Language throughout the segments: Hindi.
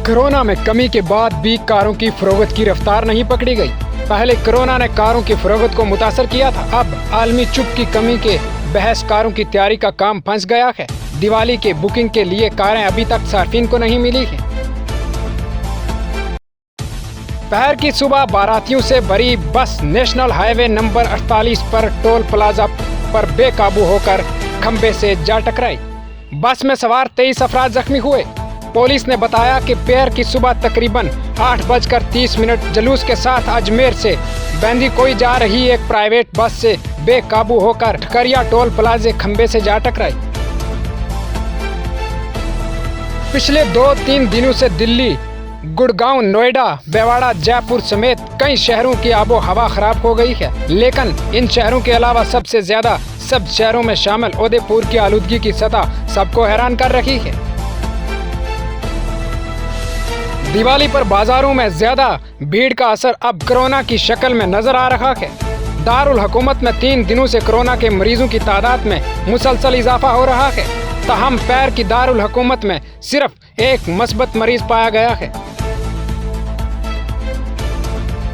कोरोना में कमी के बाद भी कारों की फरोख्त की रफ्तार नहीं पकड़ी गई। पहले कोरोना ने कारों की फरोख्त को मुतासर किया था, अब आलमी चुप की कमी के बहस कारों की तैयारी का काम फंस गया है। दिवाली के बुकिंग के लिए कारें अभी तक सार्फिन को नहीं मिली है। पहर की सुबह बारातियों से भरी बस नेशनल हाईवे नंबर 48 पर टोल प्लाजा पर बेकाबू होकर खंबे से जा टकराई। बस में सवार 23 अफराद जख्मी हुए। पुलिस ने बताया कि पहर की सुबह तकरीबन 8:30 जुलूस के साथ अजमेर से बंदीकोई जा रही एक प्राइवेट बस से बेकाबू होकर ठकरिया टोल प्लाजे खंबे से जा टकराई। पिछले 2-3 दिनों से दिल्ली, गुड़गांव, नोएडा, बेवाड़ा, जयपुर समेत कई शहरों की आबो हवा खराब हो गई है। लेकिन इन शहरों के अलावा सबसे ज्यादा सब शहरों में शामिल उदयपुर की आलूदगी की सतह सबको हैरान कर रही है। दिवाली पर बाजारों में ज्यादा भीड़ का असर अब कोरोना की शक्ल में नजर आ रहा है। दारुल हुकूमत में 3 दिनों से कोरोना के मरीजों की तादाद में मुसलसल इजाफा हो रहा है। ताहम पैर की दारुल हुकूमत में सिर्फ एक मस्बत मरीज पाया गया है।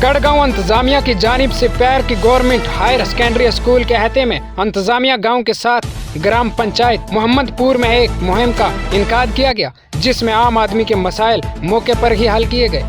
गढ़गांव इंतजामिया की जानिब से पैर की गवर्नमेंट हायर सेकेंडरी स्कूल के अहते में इंतजामिया गांव के साथ ग्राम पंचायत मोहम्मदपुर में एक मुहिम का इनकाद किया गया, जिसमें आम आदमी के मसाइल मौके पर ही हल किए गए।